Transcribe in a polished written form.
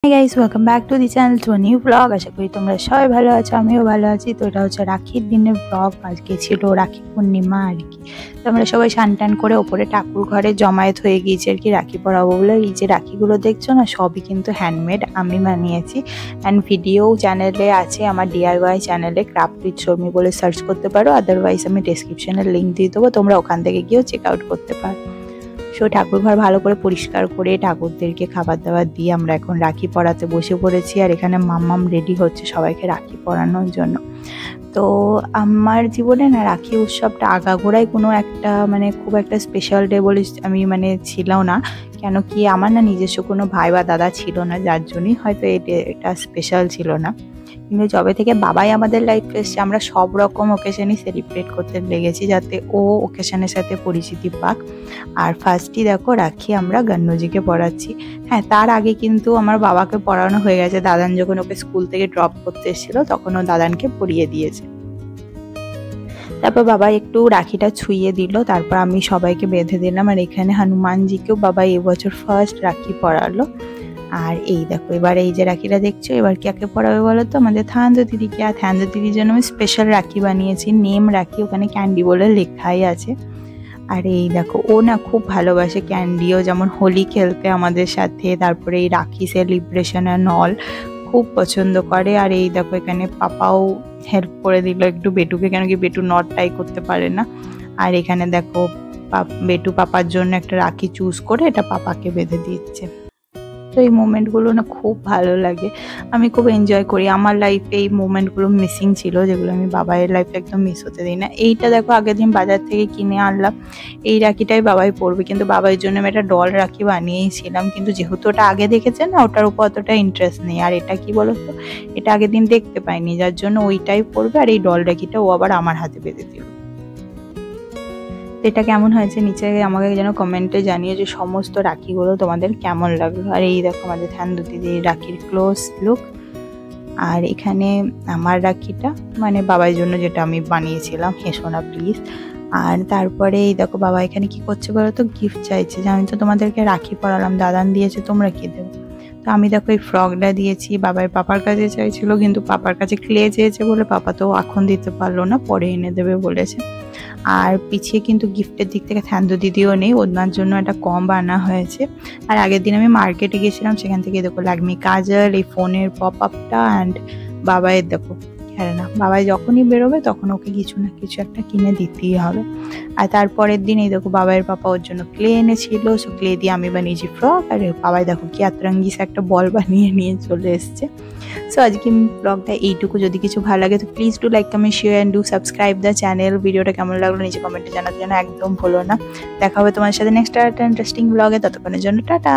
Hi guys, welcome back to the channel to a new vlog. আশা করি তোমরা সবাই ভালো আছো, আমিও ভালো আছি। তো এটা হচ্ছে রাখির দিনের ব্লগ। আজকে ছিল রাখি পূর্ণিমা আর কি। তো আমরা সবাই স্নান করে ওপরে ঠাকুর ঘরে জমায়েত হয়ে গিয়েছি আর কি রাখি পরাবো বলে। এই যে রাখিগুলো দেখছো না, সবই কিন্তু হ্যান্ডমেড, আমি বানিয়েছি। অ্যান্ড ভিডিও চ্যানেলে আছে, আমার DIY চ্যানেলে ক্রাফট উইথ শর্মি বলে সার্চ করতে পারো। আদারওয়াইজ আমি ডেসক্রিপশনে লিঙ্ক দিয়ে দেবো, তোমরা ওখান থেকে গিয়েও চেক আউট করতে পারো। সো ঠাকুর ঘর ভালো করে পরিষ্কার করে ঠাকুরদেরকে খাবার দাবার দিয়ে আমরা এখন রাখি পরাতে বসে পড়েছি। আর এখানে মাম্মাম রেডি হচ্ছে সবাইকে রাখি পরানোর জন্য। তো আমার জীবনে না রাখি উৎসবটা আগাগোড়াই কোনো একটা খুব একটা স্পেশাল ডে বলে আমি ছিল না। কেন কি আমার না নিজস্ব কোনো ভাই বা দাদা ছিল না, যার জন্যই হয়তো এটা স্পেশাল ছিল না। কিন্তু যবে থেকে বাবাই আমাদের লাইফে এসছে, আমরা সব রকম ওকেশনই সেলিব্রেট করতে লেগেছি, যাতে ও ওকেশনের সাথে পরিচিতি পাক। আর ফার্স্টই দেখো রাখি আমরা গান্নুজিকে পড়াচ্ছি। হ্যাঁ, তার আগে কিন্তু আমার বাবাকে পড়ানো হয়ে গেছে। দাদান যখন ওকে স্কুল থেকে ড্রপ করতে এসেছিল তখন ও দাদানকে পড়িয়ে দিয়েছে। তারপর বাবা একটু রাখিটা ছুঁয়ে দিল, তারপর আমি সবাইকে বেঁধে দিলাম। আর এখানে হনুমানজিকেও বাবা এবছর ফার্স্ট রাখি পরালো। আর এই দেখো এবার এই যে রাখিটা দেখছো, এবার কাকে পরাবে বলো তো? আমাদের থান্দু দিদিকে। আর থান্দু দিদির জন্য আমি স্পেশাল রাখি বানিয়েছি, নেম রাখি, ওখানে ক্যান্ডি বলে লেখাই আছে। আর এই দেখো ও না খুব ভালোবাসে ক্যান্ডিও, যেমন হোলি খেলতে আমাদের সাথে, তারপরে এই রাখি সেলিব্রেশন অ্যান্ড অল খুব পছন্দ করে। আর এই দেখো এখানে পাপাও হেল্প করে দিল একটু বেটুকে, কেন কি বেটু নটটাই করতে পারে না। আর এখানে দেখো বেটু পাপার জন্য একটা রাখি চুজ করে এটা পাপাকে বেঁধে দিচ্ছে। তো এই মোমেন্টগুলো না খুব ভালো লাগে, আমি খুব এনজয় করি। আমার লাইফে এই মোমেন্টগুলো মিসিং ছিল, যেগুলো আমি বাবাইয়ের লাইফে একদম মিস হতে দিই না। এইটা দেখো আগের দিন বাজার থেকে কিনে আনলাম, এই রাখিটাই বাবাই পরবে, কিন্তু বাবার জন্য আমি একটা ডল রাখি বানিয়েছিলাম, কিন্তু যেহেতু ওটা আগে দেখেছে না, ওটার উপর অতটা ইন্টারেস্ট নেই। আর এটা কি বলতো, এটা আগের দিন দেখতে পাইনি, যার জন্য ওইটাই পরবে। আর এই ডল রাখিটা ও আবার আমার হাতে বেঁধে দিল। এটা কেমন হয়েছে নিচে আমাকে যেন কমেন্টে জানিয়ে যে সমস্ত রাখিগুলো তোমাদের কেমন লাগলো। আর এই দেখো আমাদের থান্দু দিদির রাখির ক্লোজ লুক। আর এখানে আমার রাখিটা বাবার জন্য যেটা আমি বানিয়েছিলাম, হেসো না প্লিজ। আর তারপরে এই দেখো বাবা এখানে কি করছে বলো তো, গিফট চাইছে যে আমি তো তোমাদেরকে রাখি পরালাম, দাদান দিয়েছে, তোমরা কি দেবো? তো আমি দেখো এই ফ্রকটা দিয়েছি। বাবার পাপার কাছে চাইছিল, কিন্তু পাপার কাছে ক্লে চেয়েছে বলে পাপা তো এখন দিতে পারলো না, পরে এনে দেবে বলেছে। আর পিছিয়ে কিন্তু গিফটের দিক থেকে থান্দু দিদিও নেই, ওনার জন্য একটা কম আনা হয়েছে। আর আগের দিন আমি মার্কেটে গেছিলাম, সেখান থেকে দেখো লাগমি কাজল, এই ফোনের পপ আপটা অ্যান্ড বাবাইয়ের দেখো খেলনা। বাবাই যখনই বেরোবে তখন ওকে কিছু না কিছু একটা কিনে দিতেই হবে। আর তারপরের দিন এই দেখো বাবাইয়ের পাপা ওর জন্য ক্লে এনেছিল, সো ক্লে দিয়ে আমি বানিয়েছি ফ্রক। আর বাবাই দেখো কি আতরঙ্গিস একটা বল বানিয়ে নিয়ে চলে এসছে। সো আজকে ব্লগটা এইটুকু। যদি কিছু ভালো লাগে তো please do like, comment, share and do subscribe the channel. ভিডিওটা কেমন লাগলো নিচে কমেন্টে জানাতে যেন একদম ভুলো না। দেখা হবে তোমার সাথে নেক্সট একটা ইন্টারেস্টিং ব্লগে, ততক্ষণের জন্য টাটা।